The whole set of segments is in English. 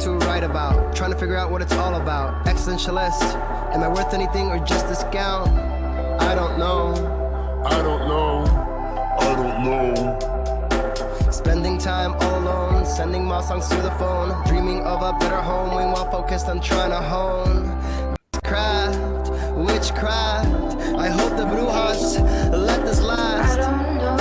to write about. Trying to figure out what it's all about. Existentialist. Am I worth anything or just discount? I don't know. I don't know. I don't know. Spending time all alone, sending my songs to the phone, dreaming of a better home, while focused on trying to hone craft, witchcraft. I hope the brujas let this last. I don't know.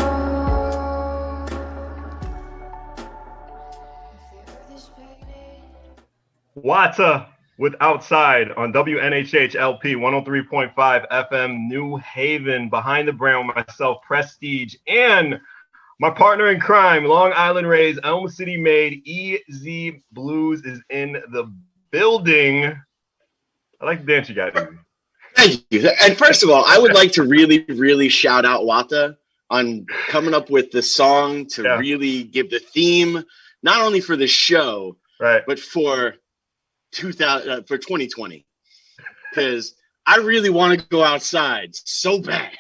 Wata with Outside on WNHH LP 103.5 FM New Haven. Behind the brand with myself, Prestige, and my partner in crime, Long Island raised, Elm City made, EZ BlueZ is in the building. I like the dance you got, Izzy. Thank you. And first of all, I would like to really, really shout out Wata on coming up with the song to really give the theme, not only for the show, right, but for 2020. Because I really want to go outside so bad.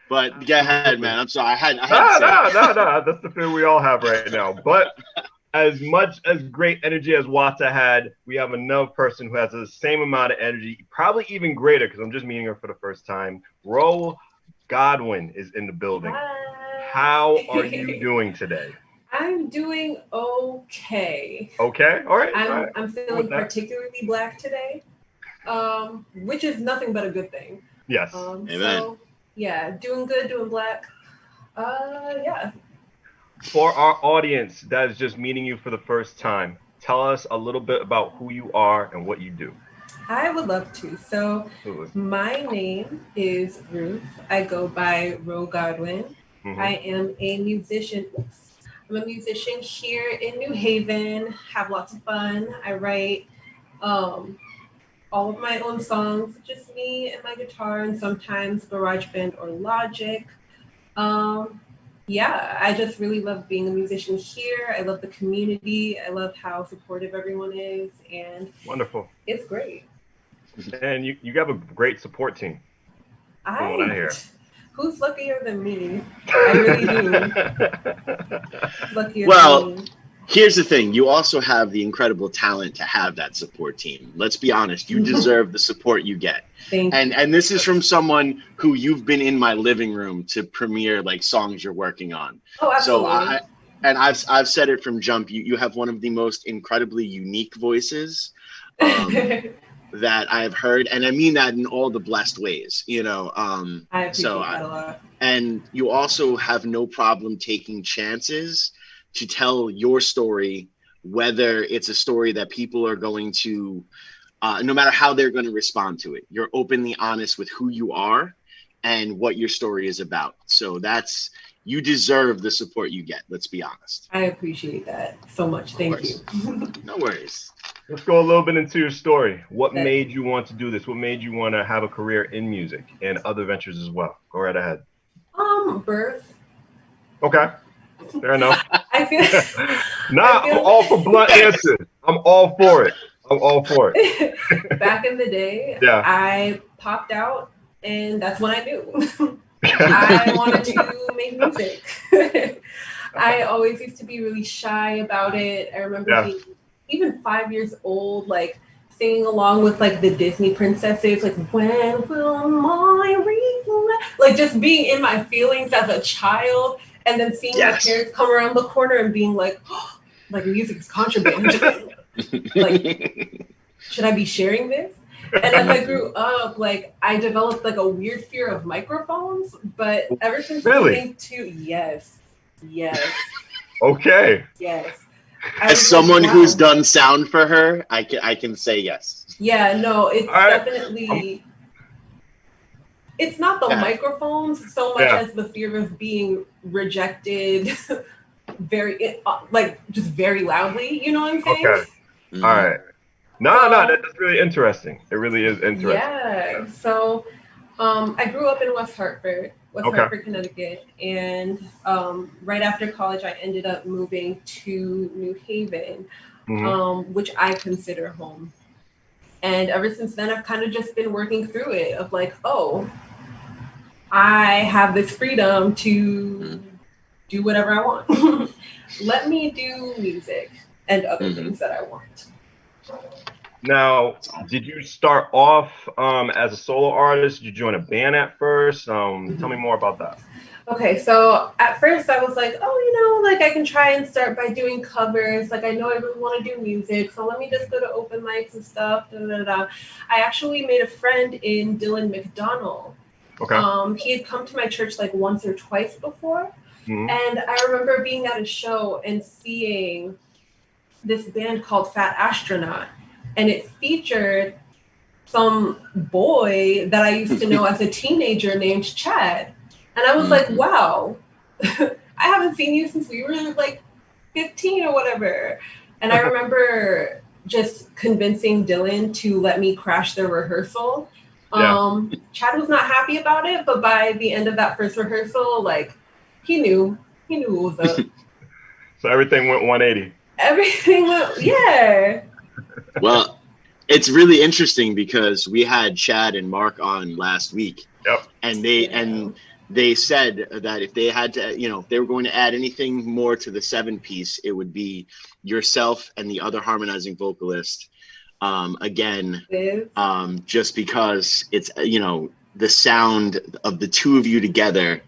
But go ahead, man. I'm sorry. I had no. That's the fear we all have right now. But as much as great energy as Wata had, we have another person who has the same amount of energy, probably even greater, because I'm just meeting her for the first time. Godwynn is in the building. Hi. How are you doing today? I'm doing okay. Okay, all right. I'm feeling particularly black today, which is nothing but a good thing. Yes. Amen. So, yeah, doing good, doing black. Yeah. For our audience that is just meeting you for the first time, tell us a little bit about who you are and what you do. I would love to. So my name is Ruth. I go by Godwynn. Mm-hmm. I am a musician. I'm a musician here in New Haven. Have lots of fun. I write all of my own songs, just me and my guitar, and sometimes GarageBand or Logic. Yeah, I just really love being a musician here. I love the community. I love how supportive everyone is, and wonderful. It's great. And you have a great support team. From what I hear. Who's luckier than me? I really do. Luckier than me. Here's the thing. You also have the incredible talent to have that support team. Let's be honest. You deserve the support you get. And this is from someone who you've been in my living room to premiere like songs you're working on. Oh, absolutely. So I've said it from jump. You have one of the most incredibly unique voices that I've heard, and I mean that in all the blessed ways. I appreciate that a lot. And you also have no problem taking chances to tell your story, whether it's a story that people are going to, no matter how they're going to respond to it. You're openly honest with who you are and what your story is about. So you deserve the support you get. Let's be honest. I appreciate that so much. Thank you. No worries. Let's go a little bit into your story. What made you want to do this? What made you want to have a career in music and other ventures as well? Go right ahead. Birth. Okay. Fair enough. I'm all for blunt answers. I'm all for it. Back in the day, I popped out, and that's when I knew. I wanted to make music. I always used to be really shy about it. I remember being even 5 years old, like singing along with like the Disney princesses, like when will my ring, like just being in my feelings as a child, and then seeing my parents come around the corner and being like, oh, like music's contraband. Like, should I be sharing this? And as I grew up, like I developed like a weird fear of microphones, but ever since listening to yes. Okay. Yes. As someone who's done sound for her, I can say yes. Yeah, no, it's definitely, it's not the microphones so much as the fear of being rejected very loudly, you know what I'm saying? Okay. Mm-hmm. All right. No, that's really interesting. It really is interesting. Yeah. So I grew up in West Hartford, Connecticut. And right after college, I ended up moving to New Haven, which I consider home. And ever since then, I've kind of just been working through it of like, oh, I have this freedom to do whatever I want. Let me do music and other things that I want. Now, did you start off as a solo artist? Did you join a band at first? Tell me more about that. Okay, so at first I was like, oh, like I can try and start by doing covers. Like I know I really want to do music, so let me just go to open mics and stuff. I actually made a friend in Dylan McDonald. Okay. He had come to my church like once or twice before. And I remember being at a show and seeing this band called Fat Astronaut. And it featured some boy that I used to know as a teenager named Chad. And I was like, wow, I haven't seen you since we were like 15 or whatever. And I remember just convincing Dylan to let me crash the rehearsal. Chad was not happy about it, but by the end of that first rehearsal, like he knew what was up. So everything went 180. Everything went, yeah. Well, it's really interesting because we had Chad and Mark on last week. Yep. And they said that if they had to, if they were going to add anything more to the 7-piece, it would be yourself and the other harmonizing vocalist. Just because it's, the sound of the two of you together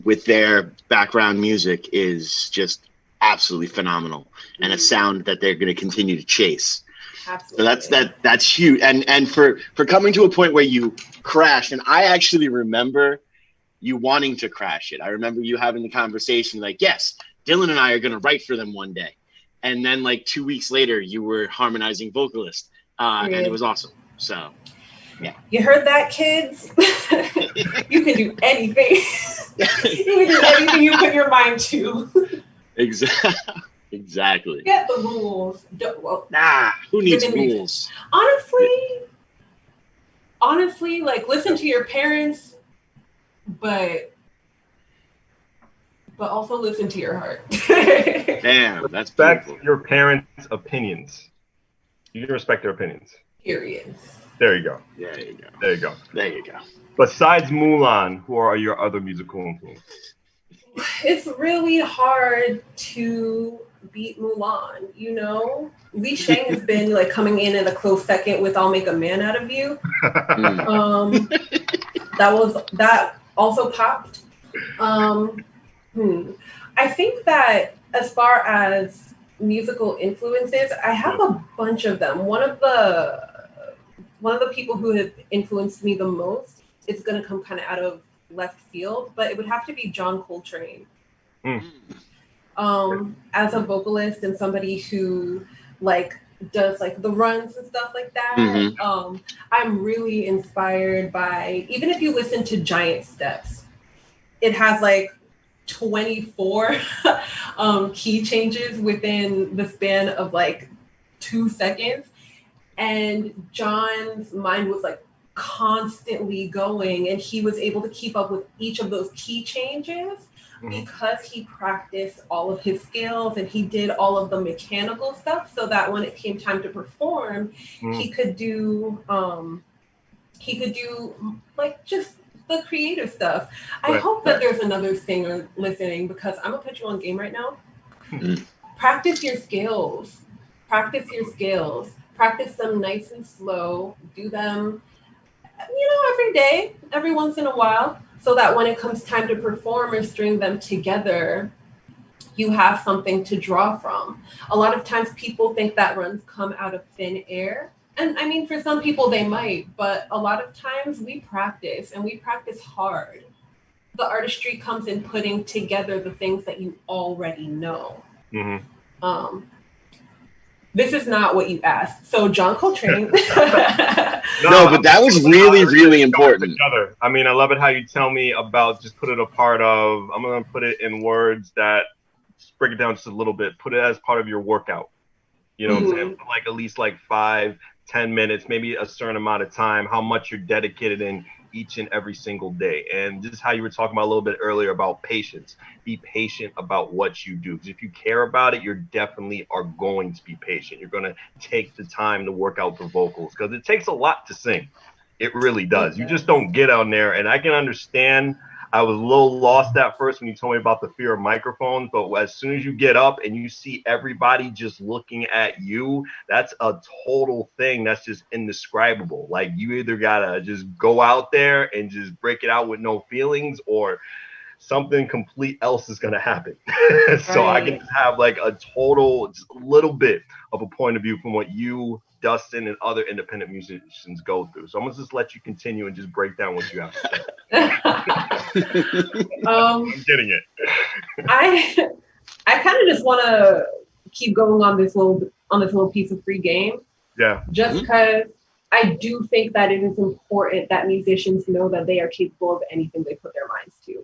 with their background music is just absolutely phenomenal, and a sound that they're going to continue to chase. Absolutely. So that's huge. And for coming to a point where you crashed, and I actually remember you wanting to crash it. I remember you having the conversation like, yes, Dylan and I are going to write for them one day. And then like 2 weeks later, you were harmonizing vocalist, and it was awesome. So, yeah. You heard that, kids? You can do anything. You can do anything you put your mind to. Exactly. Get the rules. Who needs rules? Honestly, like listen to your parents, but also listen to your heart. Damn, that's beautiful. Respect your parents' opinions. You can respect their opinions. Period. There you go. There you go. Besides Mulan, who are your other musical influences? It's really hard to beat Mulan, Lee Shang has been like coming in at a close second with I'll Make a Man Out of You. That also popped. I think that as far as musical influences, I have a bunch of them. One of the people who have influenced me the most, it's going to come kind of out of left field, but it would have to be John Coltrane. As a vocalist and somebody who like does like the runs and stuff like that, I'm really inspired by, even if you listen to Giant Steps, it has like 24 key changes within the span of like 2 seconds, and John's mind was like constantly going, and he was able to keep up with each of those key changes because he practiced all of his scales and he did all of the mechanical stuff, so that when it came time to perform, he could do like just the creative stuff. I hope that there's another singer listening, because I'm gonna put you on game right now. Practice your scales. Practice them nice and slow. Do them every day, every once in a while, so that when it comes time to perform or string them together, you have something to draw from. A lot of times people think that runs come out of thin air. And I mean, for some people they might, but a lot of times we practice, and we practice hard. The artistry comes in putting together the things that you already know. This is not what you asked. So John Coltrane. No, but that was really, really important. I mean, I love it how you tell me about, just put it a part of, I'm going to put it in words that break it down just a little bit. Put it as part of your workout. You know what I'm saying? Like at least like 5-10 minutes, maybe a certain amount of time, how much you're dedicated in each and every single day. And this is how you were talking about a little bit earlier about patience. Be patient about what you do, because if you care about it, you definitely are going to be patient. You're going to take the time to work out the vocals, because it takes a lot to sing. It really does. You just don't get on there. And I can understand. I was a little lost at first when you told me about the fear of microphones, but as soon as you get up and you see everybody just looking at you, that's a total thing that's just indescribable. Like, you either gotta just go out there and just break it out with no feelings, or something complete else is going to happen. So I can have like a total, just a little bit of a point of view from what you, Dustin, and other independent musicians go through. So I'm going to just let you continue and just break down what you have to say. I'm getting it. I kind of just want to keep going on this little piece of free game. Yeah. Just because I do think that it is important that musicians know that they are capable of anything they put their minds to.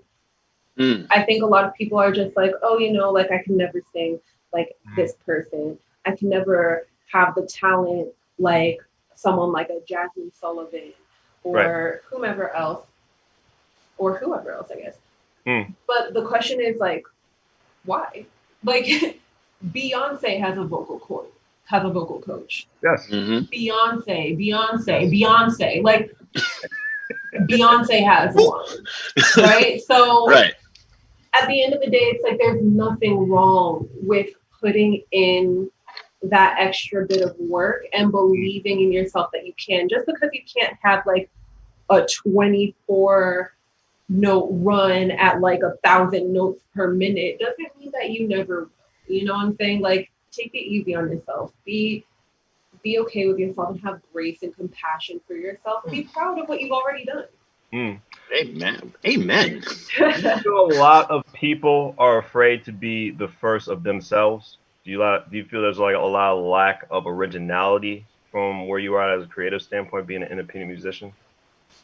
I think a lot of people are just like, oh, you know, like I can never sing like this person. I can never have the talent like someone like a Jasmine Sullivan or whomever else, I guess. But the question is like, why? Like Beyonce has a vocal coach. Yes. Beyonce. Like Beyonce has one, right? So at the end of the day, it's like there's nothing wrong with putting in that extra bit of work and believing in yourself that you can. Just because you can't have like a 24 note run at like 1,000 notes per minute doesn't mean that you never, you know what I'm saying? Like, take it easy on yourself. Be okay with yourself and have grace and compassion for yourself. Be proud of what you've already done. Amen. I feel a lot of people are afraid to be the first of themselves. Do you feel there's like a lot of lack of originality from where you are as a creative standpoint, being an independent musician?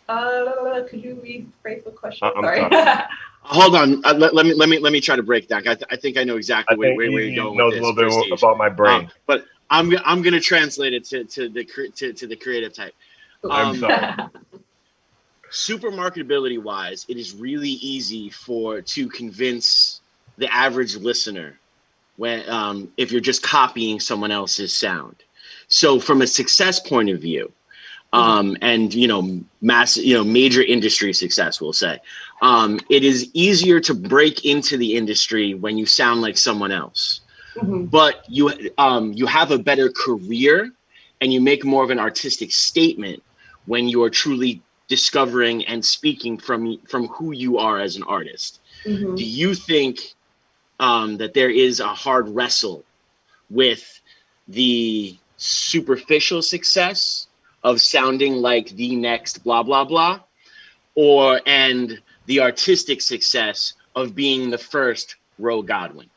Could you rephrase the question? Sorry. Hold on. Let me try to break down. I think I know exactly where you're going with this. Knows a little bit about my brain, but I'm gonna translate it to the creative type. I'm sorry. Super marketability wise, it is really easy to convince the average listener when if you're just copying someone else's sound. So from a success point of view, and major industry success, we'll say, it is easier to break into the industry when you sound like someone else. But you have a better career and you make more of an artistic statement when you are truly discovering and speaking from who you are as an artist. Do you think that there is a hard wrestle with the superficial success of sounding like the next blah, blah, blah, and the artistic success of being the first Ro Godwynn?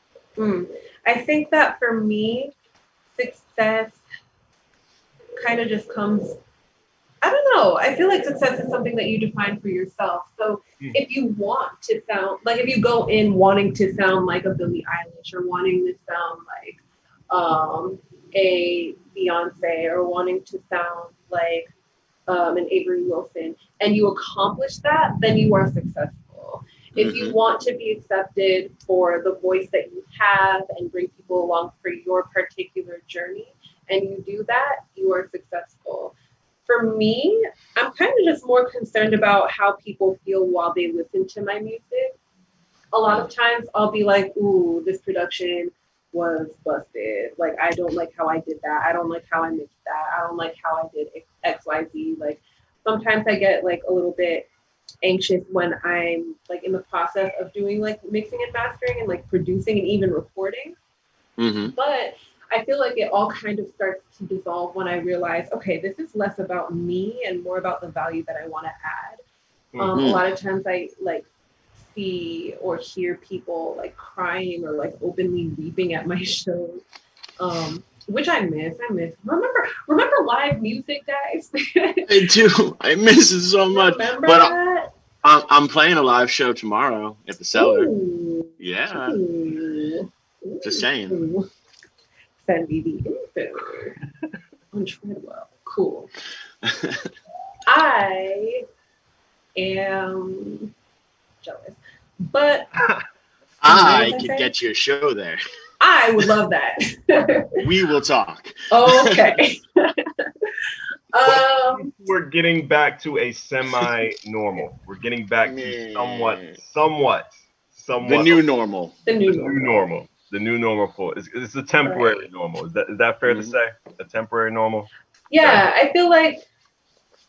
I think that for me, success kind of just comes, I don't know. I feel like success is something that you define for yourself. So if you want to sound, like if you go in wanting to sound like a Billie Eilish or wanting to sound like a Beyonce or wanting to sound like an Avery Wilson, and you accomplish that, then you are successful. If you want to be accepted for the voice that you have and bring people along for your particular journey, and you do that, you are successful. For me, I'm kind of just more concerned about how people feel while they listen to my music. A lot of times I'll be like, ooh, this production was busted. Like, I don't like how I did that. I don't like how I mixed that. I don't like how I did X, Y, Z. Like, sometimes I get like a little bit anxious when I'm like in the process of doing like mixing and mastering and like producing and even recording. But I feel like it all kind of starts to dissolve when I realize, okay, this is less about me and more about the value that I want to add. A lot of times I like see or hear people like crying or like openly weeping at my shows, which I miss. Remember live music, guys? I do. I miss it so much. Remember but that? I'm playing a live show tomorrow at the Cellar. Ooh. Yeah. Ooh. Just saying. Ooh. Send me the info on Treadwell. Cool. I am jealous, but I could get you a show there. I would love that. We will talk. Okay. We're getting back to a semi-normal. We're getting back to somewhat. The new normal. The new normal. The new normal. It's a temporary normal. Is that fair to say? A temporary normal? Yeah, I feel like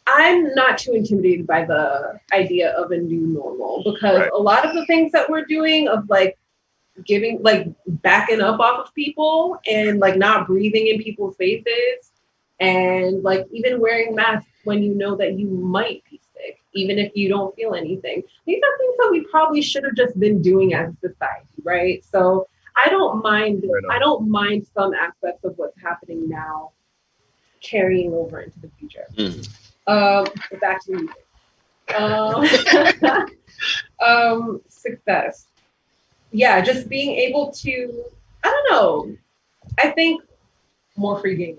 I'm not too intimidated by the idea of a new normal because a lot of the things that we're doing of like giving, like backing up off of people and like not breathing in people's faces and like even wearing masks when you know that you might be sick, even if you don't feel anything. These are things that we probably should have just been doing as a society, right? So I don't mind some aspects of what's happening now carrying over into the future. Back to music. Success. Yeah, just being able to, I don't know, I think more free game.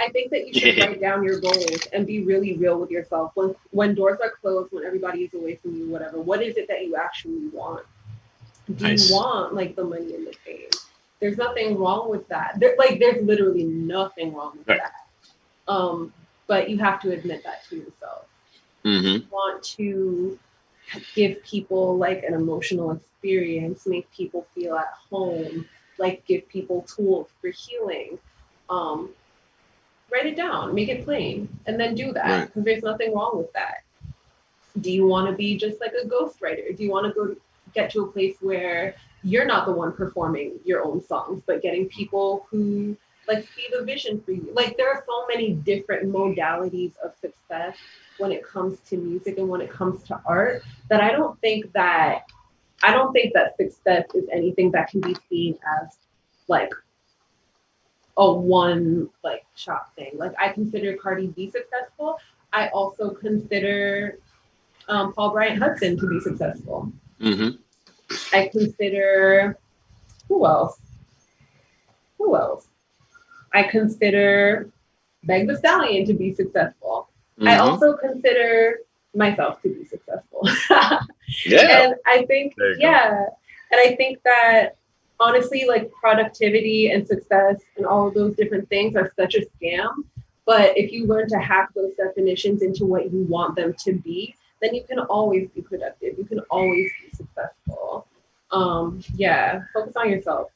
I think that you should write down your goals and be really real with yourself. When doors are closed, when everybody is away from you, whatever, what is it that you actually want? Do you want like the money and the fame? There's nothing wrong with that. There's literally nothing wrong with that. But you have to admit that to yourself. You want to give people like an emotional experience, make people feel at home, like give people tools for healing. Write it down, make it plain, and then do that because there's nothing wrong with that. Do you want to be just like a ghostwriter? Do you want to get to a place where you're not the one performing your own songs, but getting people who like see the vision for you? Like there are so many different modalities of success when it comes to music and when it comes to art that I don't think that success is anything that can be seen as like a one like shot thing. Like I consider Cardi B successful. I also consider Paul Bryant Hudson to be successful. I consider who else? I consider Meg Thee Stallion to be successful. I also consider myself to be successful. And I think, and I think that honestly, like productivity and success and all of those different things are such a scam. But if you learn to hack those definitions into what you want them to be, then you can always be productive. You can always be successful. Focus on yourself.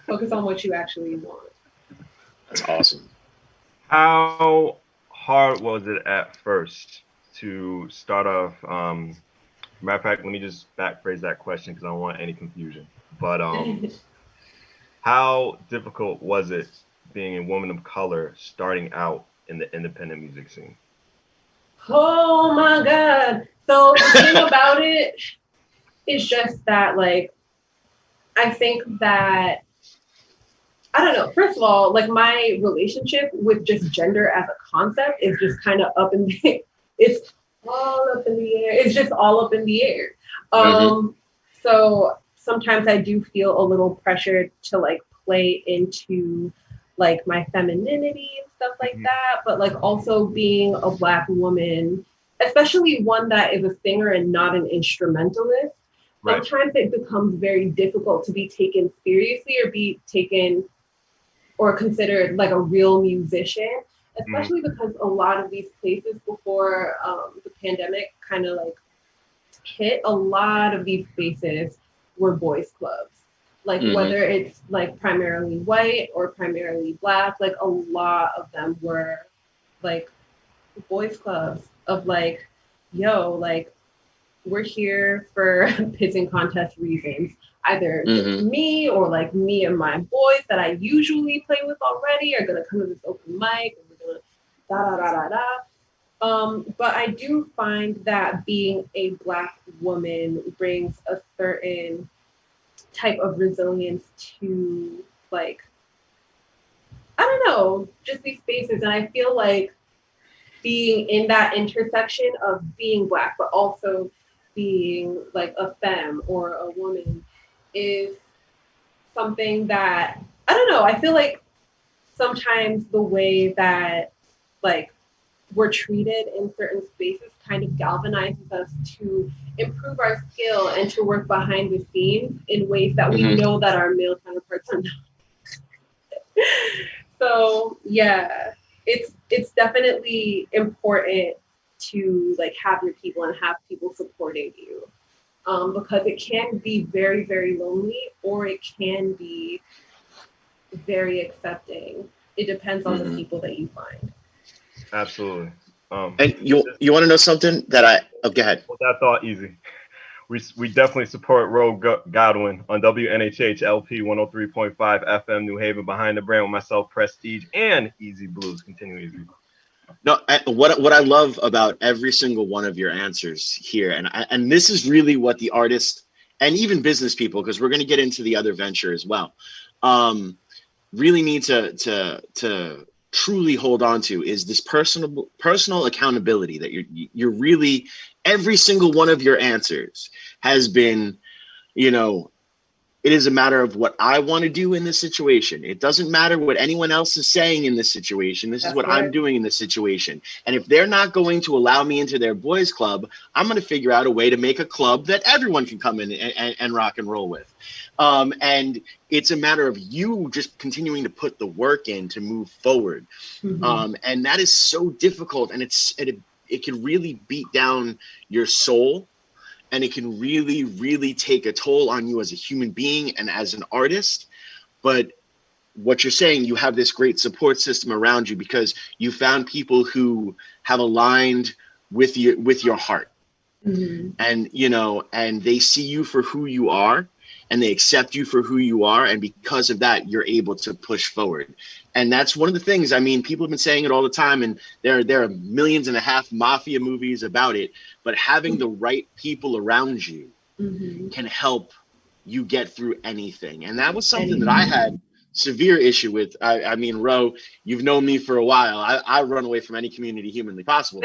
Focus on what you actually want. That's awesome. How hard was it at first to start off? Matter of fact, let me just backphrase that question because I don't want any confusion. But how difficult was it being a woman of color starting out in the independent music scene? Oh my God. So the thing about it is just that, like, I think that, I don't know, first of all, like my relationship with just gender as a concept is just kind of up in the, it's all up in the air. It's just all up in the air. So sometimes I do feel a little pressured to like play into like my femininity and stuff like that. But like also being a Black woman, especially one that is a singer and not an instrumentalist, sometimes it becomes very difficult to be taken seriously or be taken or considered like a real musician, especially because a lot of these places before the pandemic kind of like hit, a lot of these spaces were boys clubs. Like whether it's like primarily white or primarily Black, like a lot of them were like boys clubs of like, yo, like we're here for pissing contest reasons. Either me or like me and my boys that I usually play with already are gonna come to this open mic and we're gonna da. But I do find that being a Black woman brings a certain type of resilience to like, I don't know, just these spaces. And I feel like being in that intersection of being Black, but also being like a femme or a woman is something that, I don't know, I feel like sometimes the way that like we're treated in certain spaces kind of galvanizes us to improve our skill and to work behind the scenes in ways that we know that our male counterparts are not. So yeah, it's definitely important to like have your people and have people supporting you, because it can be very, very lonely, or it can be very accepting. It depends on the people that you find. Absolutely. And you want to know something that go ahead. Well, that thought easy. We definitely support Godwynn on WNHH LP 103.5 FM New Haven, behind the brand, with myself, Prestige, and Easy Blues. Continue, Easy. No, what I love about every single one of your answers here, and this is really what the artist and even business people, because we're going to get into the other venture as well, really need to truly hold on to, is this personal accountability that you're really, every single one of your answers has been, you know, it is a matter of what I want to do in this situation. It doesn't matter what anyone else is saying in this situation. This is what I'm doing in this situation. And if they're not going to allow me into their boys club, I'm going to figure out a way to make a club that everyone can come in and rock and roll with. And it's a matter of you just continuing to put the work in to move forward. And that is so difficult. And it can really beat down your soul. And it can really, really take a toll on you as a human being and as an artist. But what you're saying, you have this great support system around you because you found people who have aligned with your heart. And, you know, and they see you for who you are, and they accept you for who you are. And because of that, you're able to push forward. And that's one of the things, I mean, people have been saying it all the time, and there are millions and a half mafia movies about it, but having the right people around you can help you get through anything. And that was something that I had severe issue with. I mean, Ro, you've known me for a while. I run away from any community humanly possible.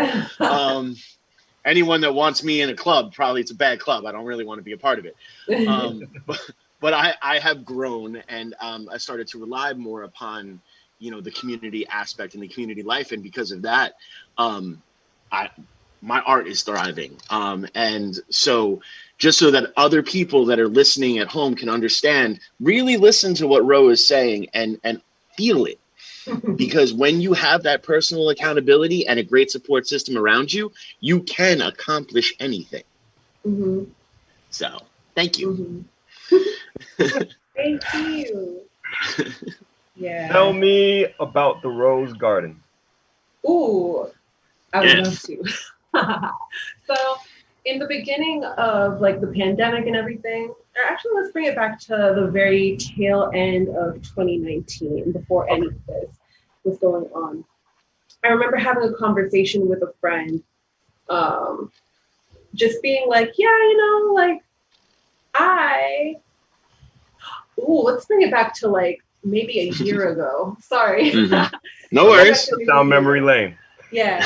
Anyone that wants me in a club, probably it's a bad club. I don't really want to be a part of it. But I have grown, and I started to rely more upon, you know, the community aspect and the community life. And because of that, my art is thriving. And so just so that other people that are listening at home can understand, really listen to what Ro is saying and feel it. Because when you have that personal accountability and a great support system around you, you can accomplish anything. So thank you. Thank you. Yeah. Tell me about the Rose Garden. Ooh, I would love to. So in the beginning of like the pandemic and everything, or actually let's bring it back to the very tail end of 2019, before any of this was going on. I remember having a conversation with a friend, just being like, yeah, you know, like let's bring it back to like maybe a year ago. Sorry. No worries. Down memory lane. Yeah.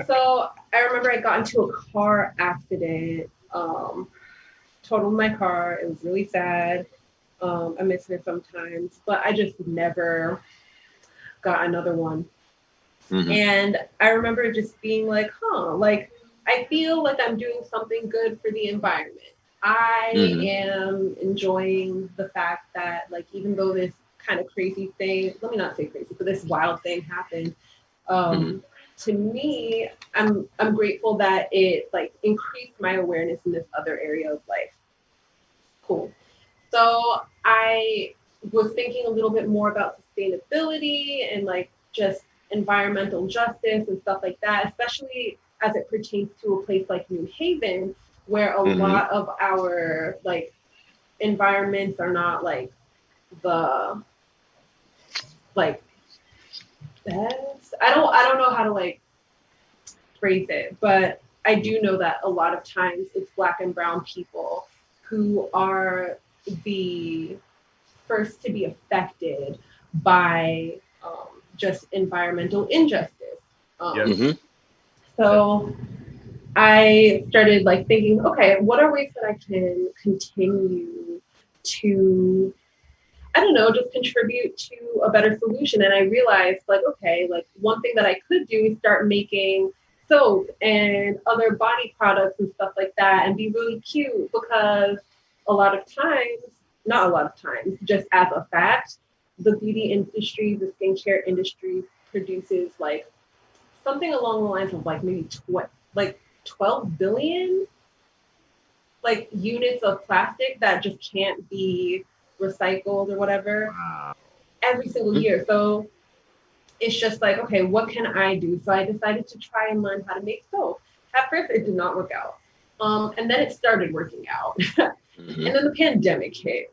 So I remember I got into a car accident, totaled my car. It was really sad. I miss her sometimes, but I just never got another one. And I remember just being like, like I feel like I'm doing something good for the environment. I am enjoying the fact that, like, even though this kind of crazy thing, let me not say crazy, but this wild thing happened, to me, I'm grateful that it like increased my awareness in this other area of life. Cool. So I was thinking a little bit more about sustainability and like just environmental justice and stuff like that, especially as it pertains to a place like New Haven, where a lot of our like environments are not like the like best. I don't know how to like phrase it, but I do know that a lot of times it's Black and brown people who are the first to be affected by just environmental injustice. So I started like thinking, okay, what are ways that I can continue to, I don't know, just contribute to a better solution? And I realized like, okay, like one thing that I could do is start making soap and other body products and stuff like that and be really cute, because a lot of times, not a lot of times, just as a fact, the beauty industry, the skincare industry produces like something along the lines of like maybe 12 billion like units of plastic that just can't be recycled or whatever every single year. So it's just like, okay, what can I do? So I decided to try and learn how to make soap. At first, it did not work out. And then it started working out. And then the pandemic hit.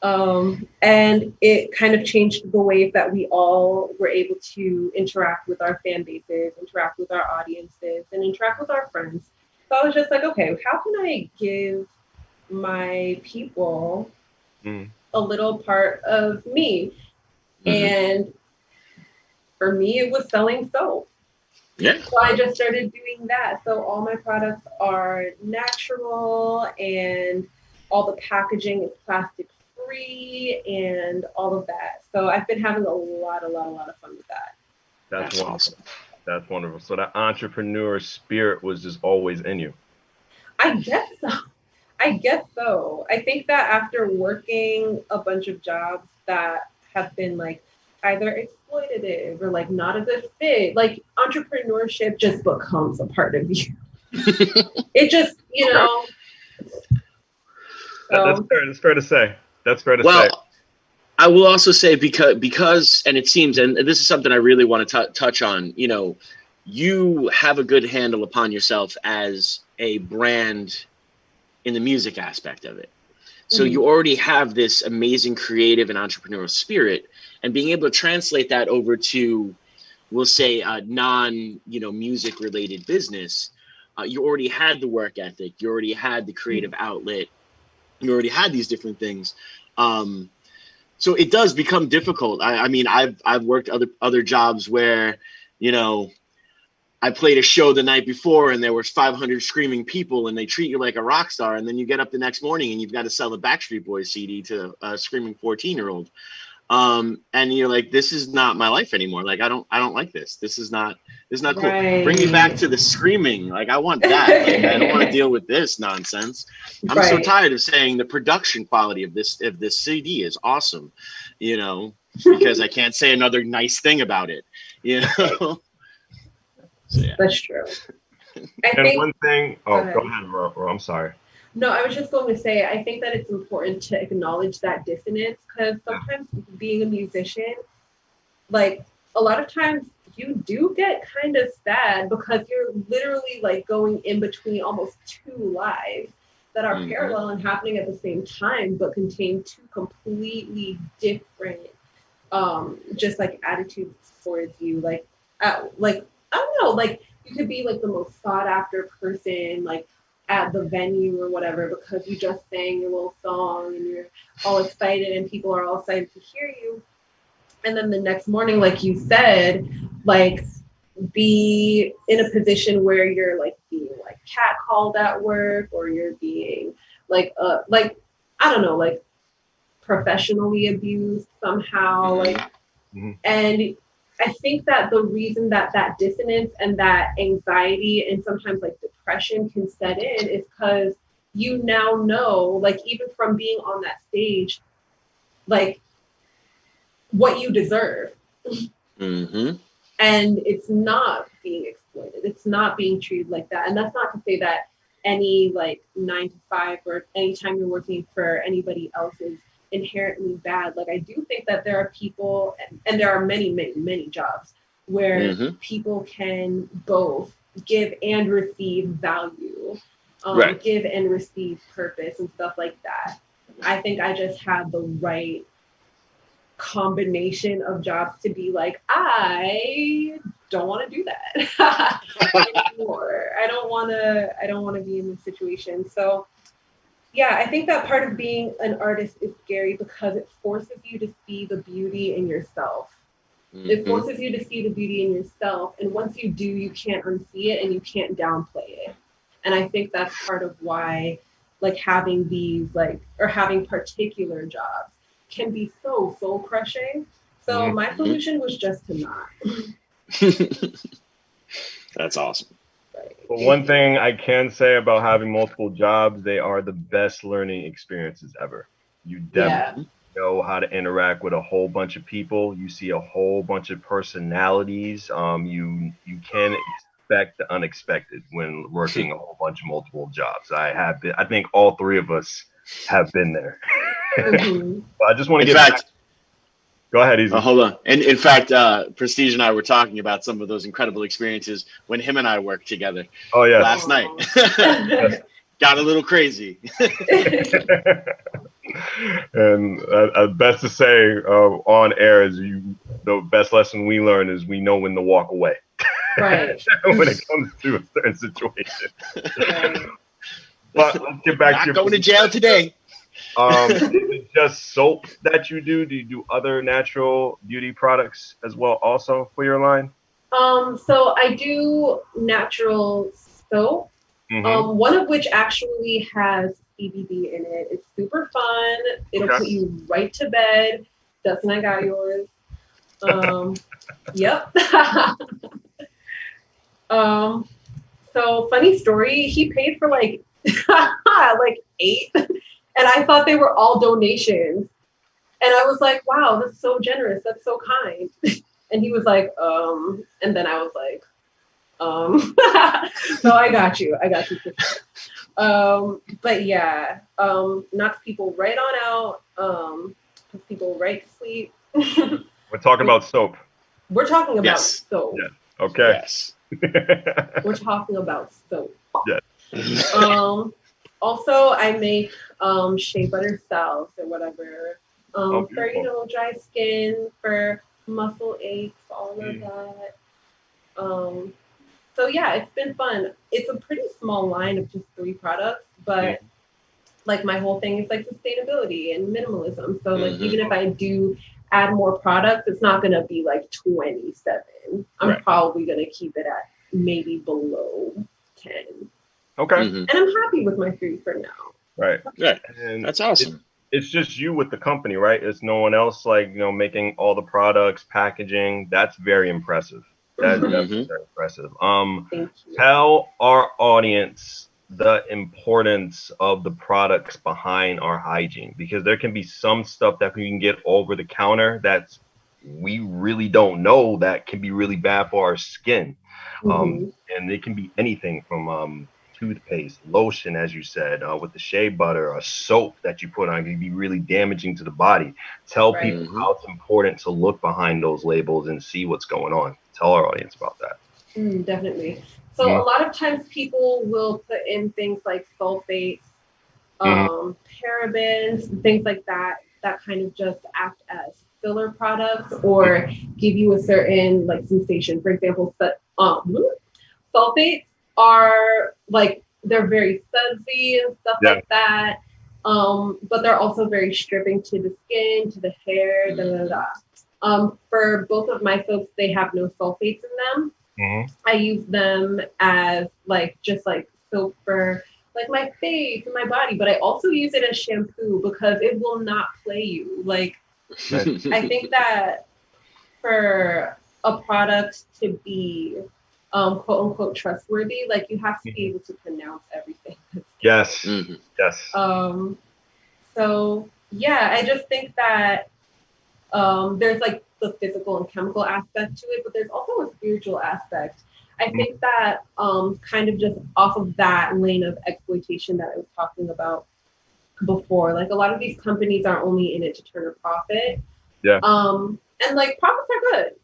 And it kind of changed the way that we all were able to interact with our fan bases, interact with our audiences, and interact with our friends. So I was just like, okay, how can I give my people a little part of me? And for me, it was selling soap. Yeah. So I just started doing that. So all my products are natural and all the packaging is plastic free and all of that. So I've been having a lot of fun with that. That's awesome. That's wonderful. So that entrepreneur spirit was just always in you. I guess so. I think that after working a bunch of jobs that have been like either exploitative or like not a good fit, like entrepreneurship just becomes a part of you. It just, you know. That's fair to say. That's fair to say. Well, I will also say because, and it seems, and this is something I really want to touch on, you know, you have a good handle upon yourself as a brand in the music aspect of it. So you already have this amazing creative and entrepreneurial spirit, and being able to translate that over to, we'll say, a music related business. You already had the work ethic. You already had the creative outlet. You already had these different things. So it does become difficult. I mean, I've worked other jobs where, you know, I played a show the night before and there was 500 screaming people and they treat you like a rock star. And then you get up the next morning and you've got to sell a Backstreet Boys CD to a screaming 14-year-old. And you're like, this is not my life anymore. Like, I don't like this. This is not cool. Bring me back to the screaming. Like, I want that. Like, I don't want to deal with this nonsense. I'm so tired of saying the production quality of this CD is awesome, you know, because I can't say another nice thing about it, you know? So, yeah. That's true. One thing, go ahead, Ro. I'm sorry. No, I was just going to say, I think that it's important to acknowledge that dissonance, because sometimes being a musician, like a lot of times you do get kind of sad because you're literally like going in between almost two lives that are parallel and happening at the same time, but contain two completely different, just like attitudes towards you. Like I don't know, like you could be like the most sought after person, like at the venue or whatever, because you just sang your little song and you're all excited and people are all excited to hear you. And then the next morning, like you said, like be in a position where you're like being like catcalled at work, or you're being like I don't know, like professionally abused somehow, and I think that the reason that dissonance and that anxiety and sometimes like depression can set in is because you now know, like even from being on that stage, like what you deserve. And it's not being exploited. It's not being treated like that. And that's not to say that any like 9 to 5 or anytime you're working for anybody else is inherently bad. Like I do think that there are people, and there are many jobs where people can both give and receive value, give and receive purpose and stuff like that. I think I just had the right combination of jobs to be like, I don't want to do that anymore. I don't want to be in this situation. So yeah, I think that part of being an artist is scary because it forces you to see the beauty in yourself. It forces you to see the beauty in yourself. And once you do, you can't unsee it and you can't downplay it. And I think that's part of why like having these like, or having particular jobs can be so soul crushing. So my solution was just to not. That's awesome. But one thing I can say about having multiple jobs, they are the best learning experiences ever. You definitely know how to interact with a whole bunch of people. You see a whole bunch of personalities. You can expect the unexpected when working a whole bunch of multiple jobs. I think all three of us have been there. Mm-hmm. But I just want to get back. Go ahead, Easy. Hold on. And in fact, Prestige and I were talking about some of those incredible experiences when him and I worked together. Oh yeah, last night. Got a little crazy. And best to say on air is the best lesson we learn is we know when to walk away. Right. When it comes to a certain situation. Right. But let's get back Not to going to jail today. Is it just soap that you do? Do you do other natural beauty products as well also for your line? So I do natural soap. Mm-hmm. One of which actually has CBD in it. It's super fun. It'll put you right to bed. Dustin, I got yours. Yep. So funny story. He paid for like 8, and I thought they were all donations. And I was like, wow, that's so generous. That's so kind. And he was like, and then I was like, so I got you. But yeah, knocks people right on out, puts people right to sleep. We're talking about soap. We're talking about soap. Yeah. Okay. Yes. We're talking about soap. Yes. Also, I make shea butter salves or whatever for dry skin, for muscle aches, all of that. So yeah, it's been fun. It's a pretty small line of just 3 products, but like my whole thing is like sustainability and minimalism. So like even if I do add more products, it's not gonna be like 27. I'm probably gonna keep it at maybe below 10. Okay. And I'm happy with my 3 for now. Right. Yeah. And that's awesome. It's just you with the company, right? It's no one else making all the products, packaging. That's very impressive. That's very impressive. Thank you. Tell our audience the importance of the products behind our hygiene, because there can be some stuff that we can get over the counter that's we really don't know that can be really bad for our skin. And it can be anything from toothpaste, lotion, as you said, with the shea butter, a soap that you put on can be really damaging to the body. Tell people how it's important to look behind those labels and see what's going on. Tell our audience about that. Definitely. So a lot of times people will put in things like sulfates, parabens, things like that kind of just act as filler products or give you a certain like sensation. For example, sulfates are like, they're very sudsy and stuff like that. But they're also very stripping to the skin, to the hair, for both of my soaps, they have no sulfates in them. I use them as just soap for like my face and my body, but I also use it as shampoo because it will not play you. Like, I think that for a product to be quote unquote trustworthy, like you have to be able to pronounce everything. Yes. Yes. So yeah, I just think that there's like the physical and chemical aspect to it, but there's also a spiritual aspect. I think that kind of just off of that lane of exploitation that I was talking about before, like a lot of these companies are only in it to turn a profit. Yeah. And like profits are good.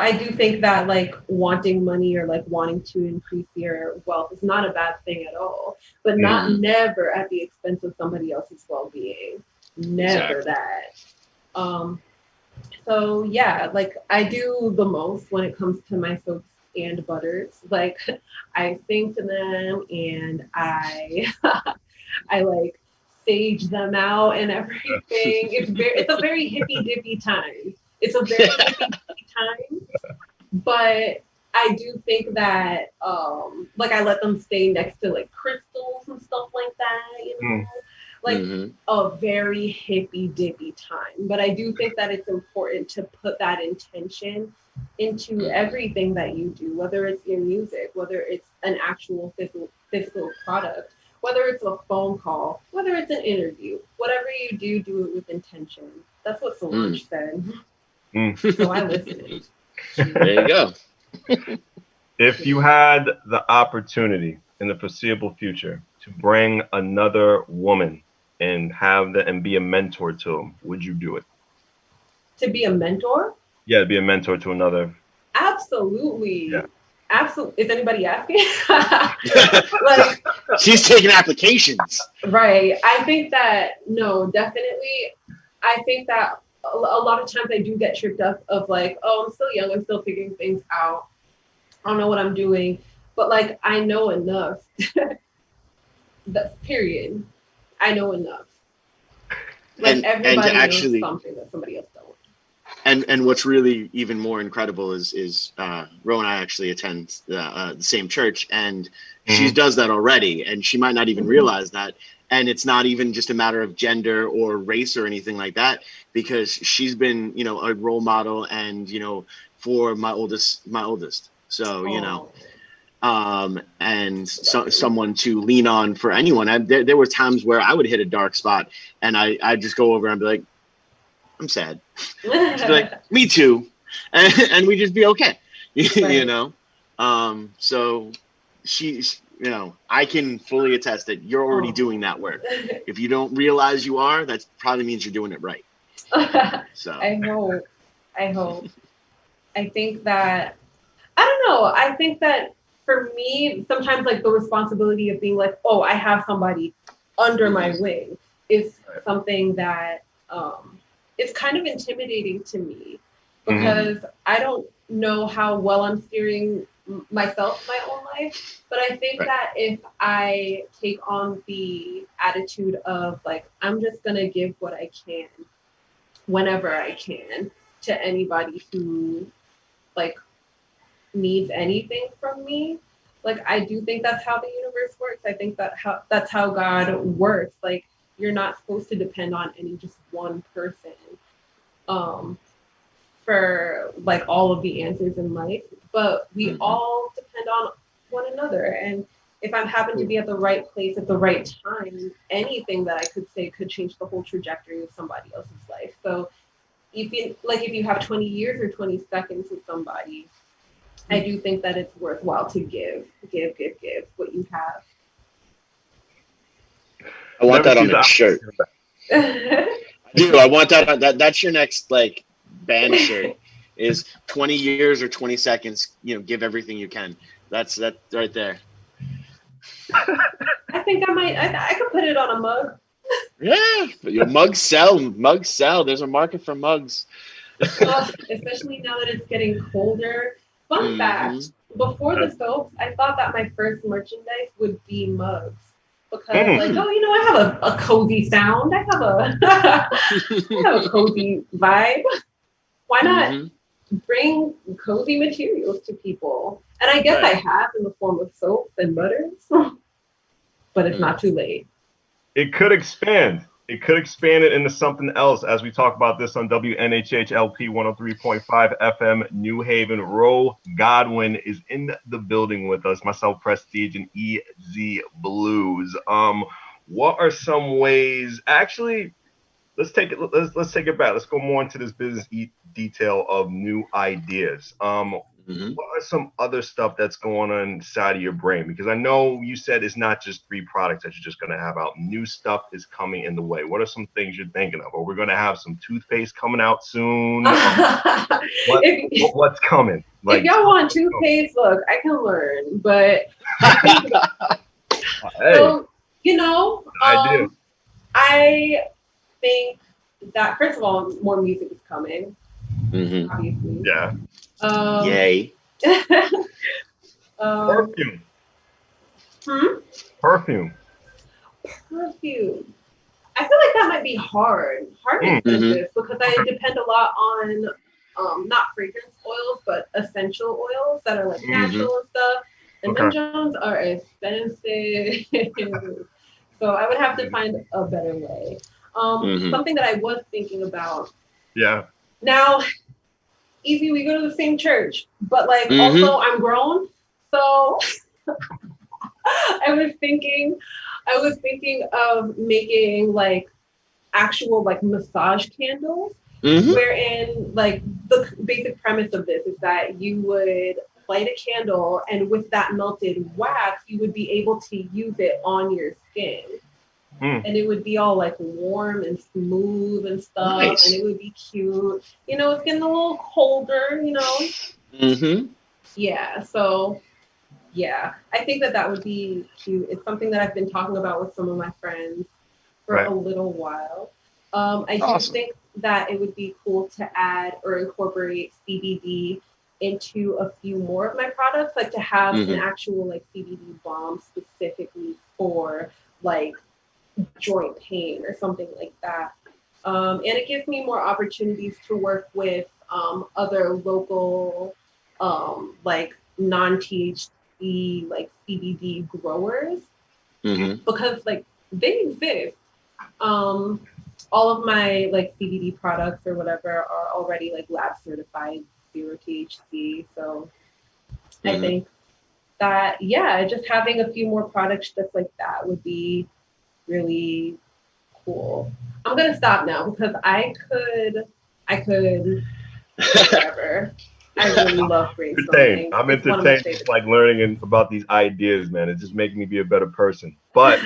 I do think that like wanting money or like wanting to increase your wealth is not a bad thing at all, but never at the expense of somebody else's well-being. Never that. So yeah, like I do the most when it comes to my soaps and butters. Like I sing to them and I like sage them out and everything. It's a very hippy dippy time. It's a very hippy dippy time. But I do think that like I let them stay next to like crystals and stuff like that, like a very hippy dippy time. But I do think that it's important to put that intention into everything that you do, whether it's your music, whether it's an actual physical product, Whether it's a phone call, whether it's an interview, whatever you do, do it with intention. That's what Solange said. So I listened. There you go. If you had the opportunity in the foreseeable future to bring another woman and be a mentor to them, would you do it? To be a mentor? Yeah, to be a mentor to another. Absolutely. Yeah. Absolutely. Is anybody asking? Like, she's taking applications. Right. I think that, no, definitely. I think that a lot of times I do get tripped up of like, oh, I'm still young. I'm still figuring things out. I don't know what I'm doing. But like, I know enough. Period. I know enough. Like everybody knows something that somebody else don't. And what's really even more incredible is Ro and I actually attend the same church, and she does that already, and she might not even realize that. And it's not even just a matter of gender or race or anything like that, because she's been, a role model and, for my oldest. So, and someone to lean on for anyone. And there were times where I would hit a dark spot and I'd just go over and be like, I'm sad. She'd be like, me too. And we'd just be okay, Right. So she's, I can fully attest that you're already doing that work. If you don't realize you are, that probably means you're doing it right. So I hope. I think that, I don't know. I think that for me, sometimes like the responsibility of being like, oh, I have somebody under my wing is something that is kind of intimidating to me, because I don't know how well I'm steering myself, my own life. But I think that if I take on the attitude of like, I'm just going to give what I can whenever I can to anybody who like needs anything from me. Like, I do think that's how the universe works. I think that's how God works. Like, you're not supposed to depend on any just one person for like all of the answers in life, but we all depend on one another. And if I happen to be at the right place at the right time, anything that I could say could change the whole trajectory of somebody else's life. So if you have 20 years or 20 seconds with somebody, I do think that it's worthwhile to give what you have. I want that on a shirt. Dude, I want that. That's your next like band shirt. Is 20 years or 20 seconds. Give everything you can. That's right there. I think I could put it on a mug. Yeah, your mugs sell. Mugs sell. There's a market for mugs. Especially now that it's getting colder. Fun fact: before the soaps, I thought that my first merchandise would be mugs. Because I have a cozy sound. I have a cozy vibe. Why not bring cozy materials to people? And I guess I have in the form of soaps and butters, but it's not too late. It could expand. It could expand it into something else as we talk about this on WNHH LP 103.5 FM New Haven. Ro Godwynn is in the building with us, myself, Prestige, and EZ BlueZ. What are some ways? Actually, let's take it back. Let's go more into this business detail of new ideas. What are some other stuff that's going on inside of your brain? Because I know you said it's not just 3 products that you're just going to have out. New stuff is coming in the way. What are some things you're thinking of? Are we going to have some toothpaste coming out soon? What's coming? If y'all want toothpaste, look, I can learn. But so, I think that, first of all, more music is coming. Obviously. Yeah. Yay. Perfume. Perfume. I feel like that might be hard to this, because I depend a lot on not fragrance oils, but essential oils that are like natural and stuff. And them Jones are expensive. So I would have to find a better way. Something that I was thinking about. Yeah. Now, Easy, we go to the same church, but like also I'm grown. So I was thinking I was thinking of making like actual like massage candles, wherein like the basic premise of this is that you would light a candle, and with that melted wax, you would be able to use it on your skin. And it would be all like warm and smooth and stuff, and it would be cute. You know, it's getting a little colder, you know? Yeah, so yeah, I think that would be cute. It's something that I've been talking about with some of my friends for a little while. I do think that it would be cool to add or incorporate CBD into a few more of my products, like to have an actual like CBD balm specifically for like joint pain or something like that. And it gives me more opportunities to work with other local like non-THC like CBD growers because like they exist. All of my like CBD products or whatever are already like lab certified 0 THC. So I think that just having a few more products just like that would be really cool. I'm gonna stop now because I could whatever. I really love brainstorming. I'm entertained just like learning about these ideas, man. It's just making me be a better person. But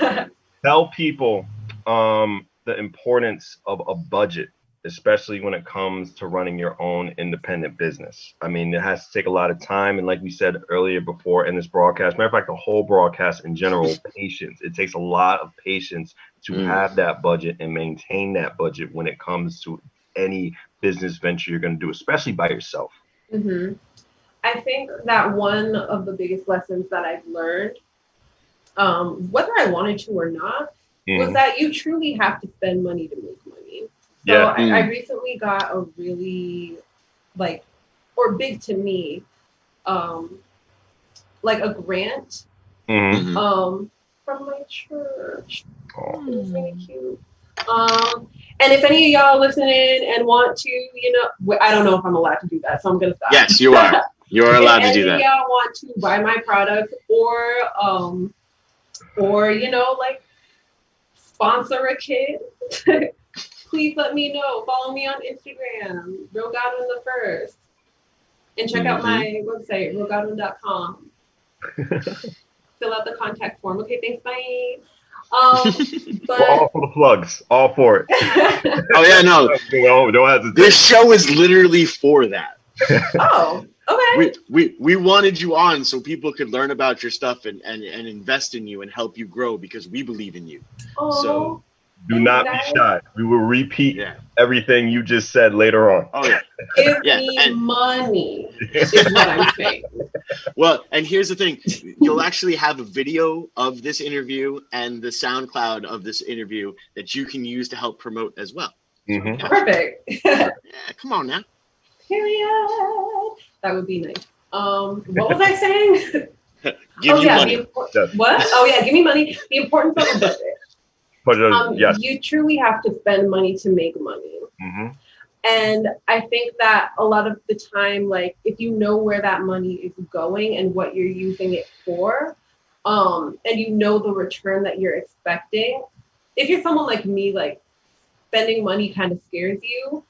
tell people the importance of a budget, especially when it comes to running your own independent business. I mean, it has to take a lot of time. And like we said earlier before in this broadcast, matter of fact, the whole broadcast in general, patience. It takes a lot of patience to have that budget and maintain that budget when it comes to any business venture you're going to do, especially by yourself. I think that one of the biggest lessons that I've learned, whether I wanted to or not, was that you truly have to spend money to make money. So I recently got a really like, or big to me, like a grant from my church. It's really cute. And if any of y'all listening and want to, you know, I don't know if I'm allowed to do that, so I'm gonna stop. Yes, you are. You are allowed to do that. If any of y'all want to buy my product or you know, like sponsor a kid, please let me know. Follow me on Instagram, Real Godwynn the First, and check out my website, realgodwynn.com. Fill out the contact form. Okay, thanks. Bye. But we're all for the plugs, all for it. Oh yeah, no. Don't hesitate. This show is literally for that. Oh, okay. We wanted you on so people could learn about your stuff and invest in you and help you grow because we believe in you. Oh, so do not be shy. We will repeat everything you just said later on. Oh yeah. Give me money is what I'm saying. Well, and here's the thing. You'll actually have a video of this interview and the SoundCloud of this interview that you can use to help promote as well. Perfect. Come on now. Period. That would be nice. What was I saying? Give you money. What? Oh yeah, give me money. The importance of a budget. You truly have to spend money to make money. And I think that a lot of the time, like if you know where that money is going and what you're using it for, and you know the return that you're expecting, if you're someone like me, like spending money kind of scares you.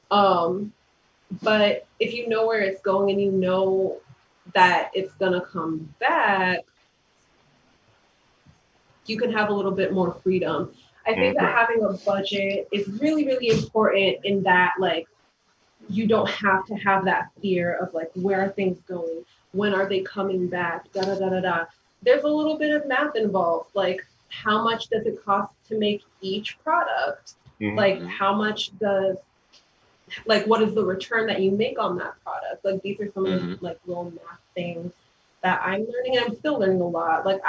But if you know where it's going and you know that it's gonna come back, you can have a little bit more freedom. I think that having a budget is really, really important in that, like, you don't have to have that fear of, like, where are things going? When are they coming back? Da, da, da, da, da. There's a little bit of math involved. Like, how much does it cost to make each product? Like, how much does, like, what is the return that you make on that product? Like, these are some of the, like, little math things that I'm learning. And I'm still learning a lot. Like,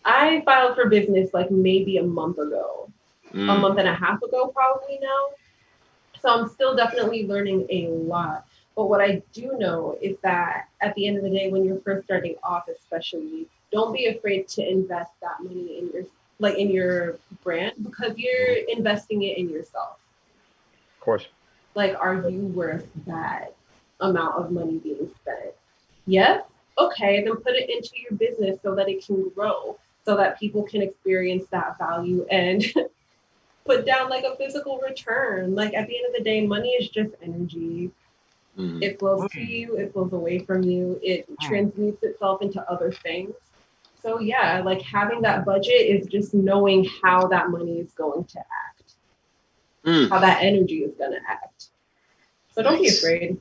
I filed for business like maybe a month ago, a month and a half ago, probably now. So I'm still definitely learning a lot. But what I do know is that at the end of the day, when you're first starting off, especially, don't be afraid to invest that money in your brand because you're investing it in yourself. Of course. Like, are you worth that amount of money being spent? Yes? Okay, then put it into your business so that it can grow. so that people can experience that value and put down like a physical return. Like at the end of the day, money is just energy. It flows to you, it flows away from you, it transmutes itself into other things. So yeah, like having that budget is just knowing how that money is going to act, how that energy is going to act. So don't be afraid.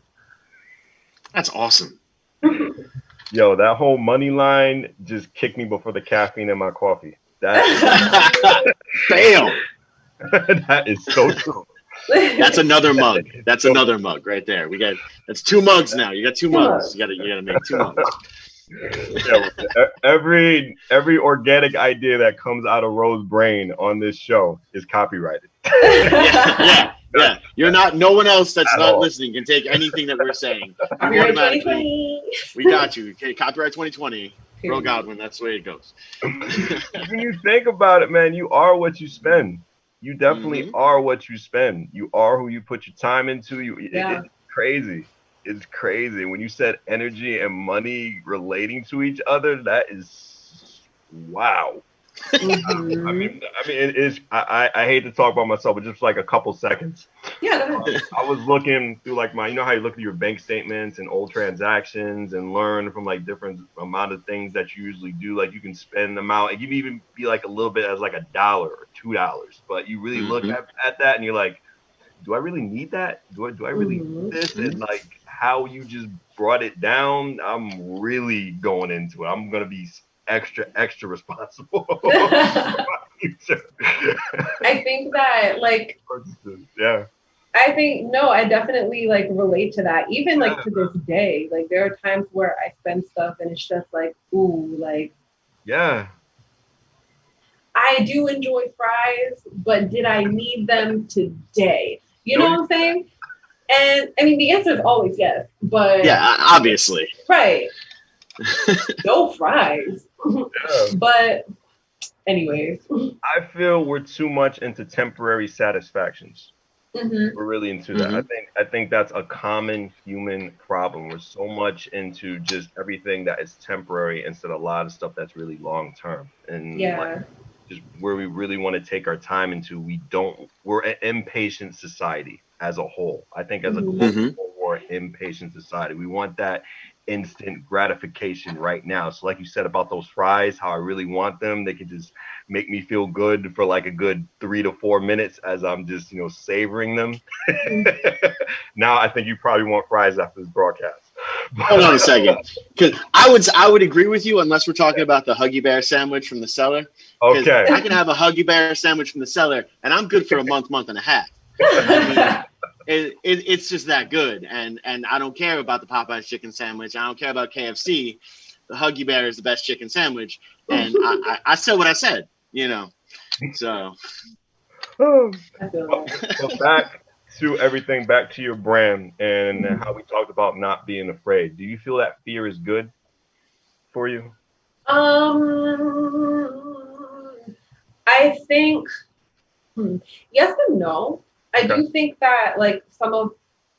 That's awesome. Yo, that whole money line just kicked me before the caffeine in my coffee. Bam. That is so true. That's another mug. That's another mug right there. That's 2 mugs now. You got 2 mugs. You gotta make 2 mugs. Yeah, every organic idea that comes out of Rose's brain on this show is copyrighted. Yeah. You're not. No one else that's not listening can take anything that we're saying. Copyright 2020. We got you. Okay, copyright 2020. Bro Godwynn. That's the way it goes. When you think about it, man, you are what you spend. You definitely are what you spend. You are who you put your time into. It's crazy. It's crazy. When you said energy and money relating to each other, that is wow. I mean, it is. I hate to talk about myself, but just like a couple seconds. Yeah. I was looking through like you know how you look at your bank statements and old transactions and learn from like different amount of things that you usually do. Like you can spend them out. It can even be like a little bit as like $1 or $2, but you really look at that and you're like, do I really need that? Do I really need this? And like how you just brought it down, I'm really going into it. I'm gonna be extra responsible. I think that like I definitely like relate to that. Even like to this day, like there are times where I spend stuff and it's just like, ooh, like I do enjoy fries, but did I need them today? You know what I'm saying? And I mean the answer is always yes, but obviously. Right. No fries. But anyways, I feel we're too much into temporary satisfactions. We're really into that. I think that's a common human problem. We're so much into just everything that is temporary instead of a lot of stuff that's really long term. And like, just where we really want to take our time into, we're an impatient society as a whole. I think as a global, we're an impatient society. We want that instant gratification right now. So like you said about those fries, how I really want them, they could just make me feel good for like a good 3 to 4 minutes as I'm just, savoring them. Now I think you probably want fries after this broadcast. Hold on a second, because I would agree with you unless we're talking about the Huggy Bear sandwich from the cellar. Okay, I can have a Huggy Bear sandwich from the cellar and I'm good for a month and a half. I mean, it's just that good, and I don't care about the Popeyes chicken sandwich. I don't care about KFC. The Huggy Bear is the best chicken sandwich, and I said what I said, So, back to everything, back to your brand and how we talked about not being afraid. Do you feel that fear is good for you? I think yes and no. I do think that like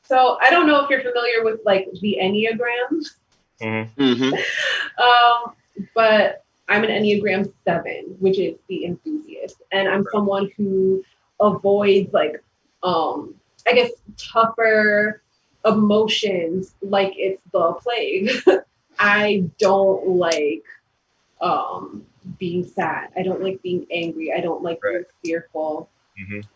so I don't know if you're familiar with like the Enneagrams. But I'm an Enneagram 7, which is the enthusiast. And I'm someone who avoids like I guess tougher emotions like it's the plague. I don't like being sad. I don't like being angry. I don't like being fearful.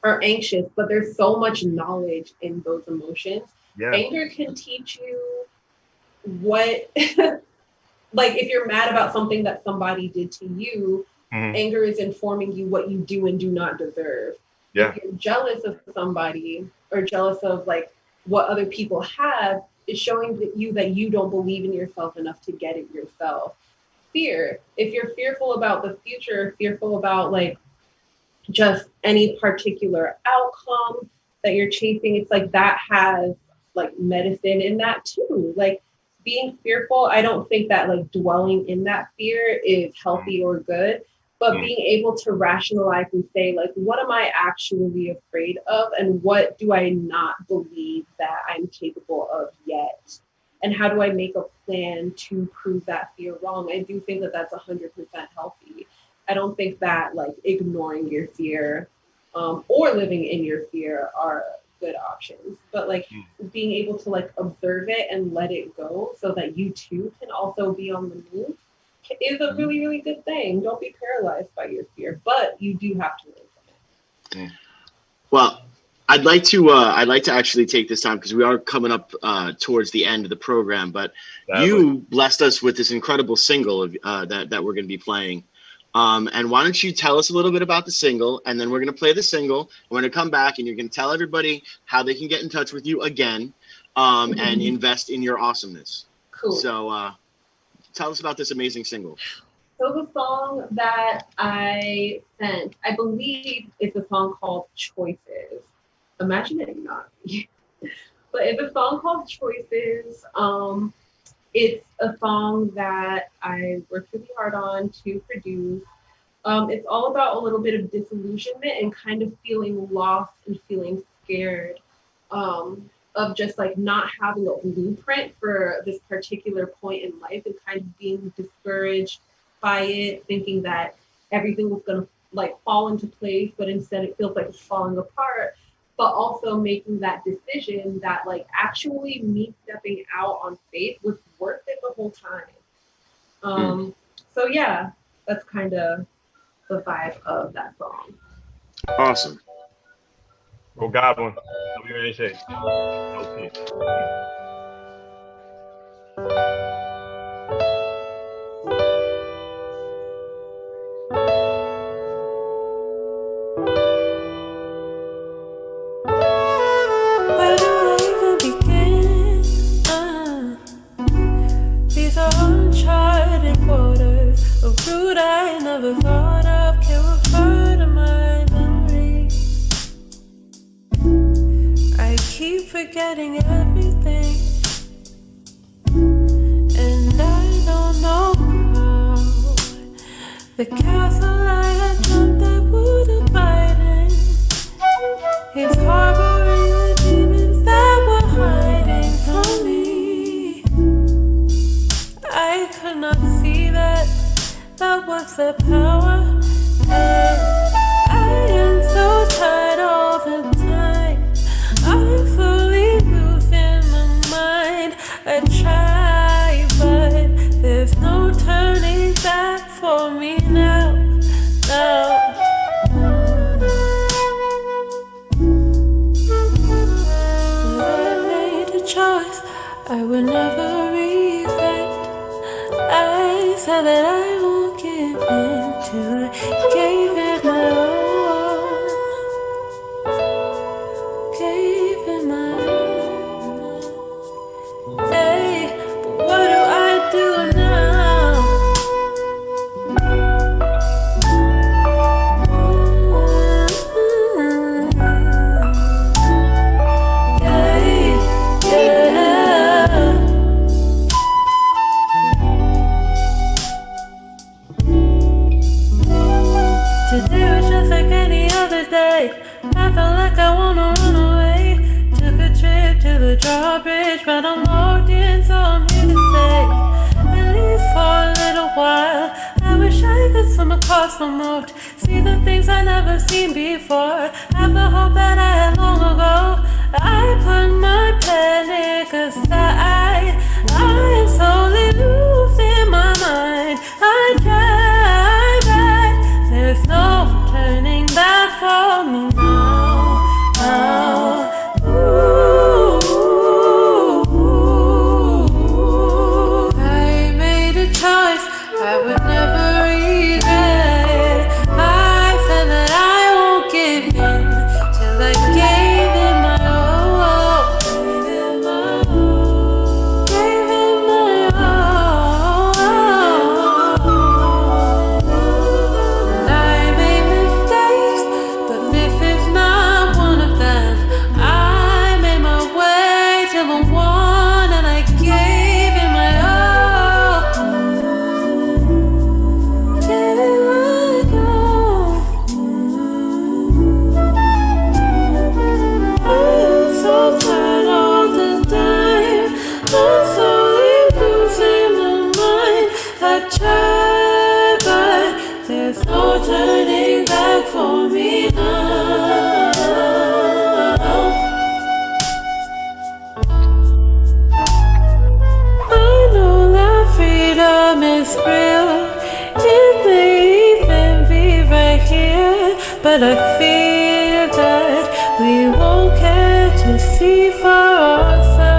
Or anxious, but there's so much knowledge in those emotions. Anger can teach you what like if you're mad about something that somebody did to you, anger is informing you what you do and do not deserve. If you're jealous of somebody or jealous of like what other people have, it's showing that you don't believe in yourself enough to get it yourself. Fear, if you're fearful about the future, fearful about like just any particular outcome that you're chasing, it's like that has like medicine in that too. Like being fearful, I don't think that like dwelling in that fear is healthy or good, but being able to rationalize and say like, what am I actually afraid of and what do I not believe that I'm capable of yet? And how do I make a plan to prove that fear wrong? I do think that that's 100% healthy. I don't think that like ignoring your fear or living in your fear are good options. But like being able to like observe it and let it go so that you too can also be on the move is a really, really good thing. Don't be paralyzed by your fear, but you do have to learn from it. Well, I'd like to actually take this time because we are coming up towards the end of the program, but you blessed us with this incredible single that we're going to be playing. And why don't you tell us a little bit about the single, and then we're going to play the single. We're going to come back, and you're going to tell everybody how they can get in touch with you again and invest in your awesomeness. Cool. So tell us about this amazing single. So the song that I sent, I believe it's a song called Choices. Imagine it not. But it's a song called Choices. It's a song that I worked really hard on to produce. It's all about a little bit of disillusionment and kind of feeling lost and feeling scared of just like not having a blueprint for this particular point in life and kind of being discouraged by it, thinking that everything was going to like fall into place, but instead it feels like it's falling apart. But also making that decision that like actually me stepping out on faith was worth it the whole time. So yeah, that's kind of the vibe of that song. Awesome. Well, Godwynn, WNHH, LP. Route I never thought of can refer to my memory. I keep forgetting everything, and I don't know how. The castle I had dreamt that would abide in is harboring the demons that were hiding from me. I could not see that was the power, and I am so tired all the time. I'm slowly losing my mind. I try, but there's no turning back for me now. I made a choice I would never regret. I said that I won't give in till I gave it my all. Gave it my all. Hey, but what do I do now? Today was just like any other day. I felt like I wanna run away. Took a trip to the drawbridge, but I'm locked in, so I'm here to stay. At least for a little while. I wish I could swim across the moat, see the things I never seen before. Have the hope that I had long ago. I put my panic aside. I am slowly losing my mind. I try back. There's no turning back for me now. I made a choice I would never regret. I said that I won't give in till I gave it my all. Gave it my for me now. I know that freedom is real. It may even be right here, but I fear that we won't care to see for ourselves.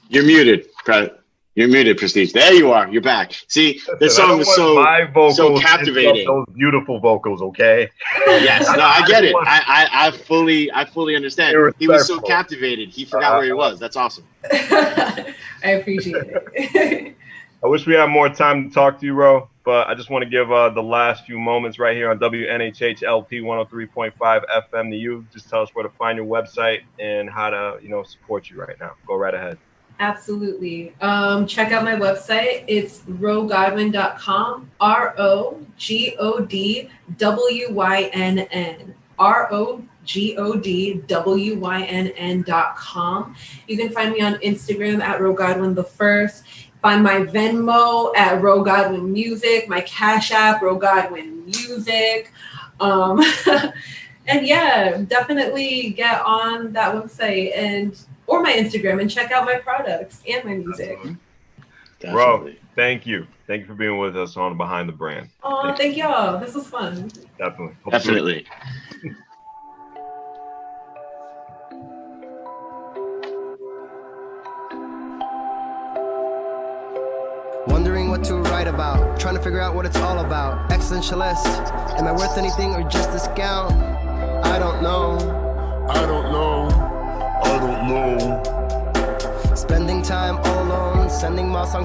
You're muted, You're muted, Prestige. There you are. You're back. See, this song was so captivating. Those beautiful vocals, okay? Yes, no, I get it. I fully understand. He was so captivated. He forgot where he was. That's awesome. I appreciate it. I wish we had more time to talk to you, Ro, but I just want to give the last few moments right here on WNHH LP 103.5 FM to you. Just tell us where to find your website and how to, support you right now. Go right ahead. Absolutely. Check out my website. It's rogodwynn.com. ROGODWYNN. ROGODWYNN.com. You can find me on Instagram at rogodwynn the first. Find my Venmo at rogodwynn music. My Cash App, rogodwynn music. And yeah, definitely get on that website or my Instagram and check out my products and my music. Bro, thank you. Thank you for being with us on Behind the Brand. Oh, thank y'all. This was fun. Definitely. Wondering what to write about, trying to figure out what it's all about. Existentialist, am I worth anything or just discount? I don't know. Spending time all alone, sending my songs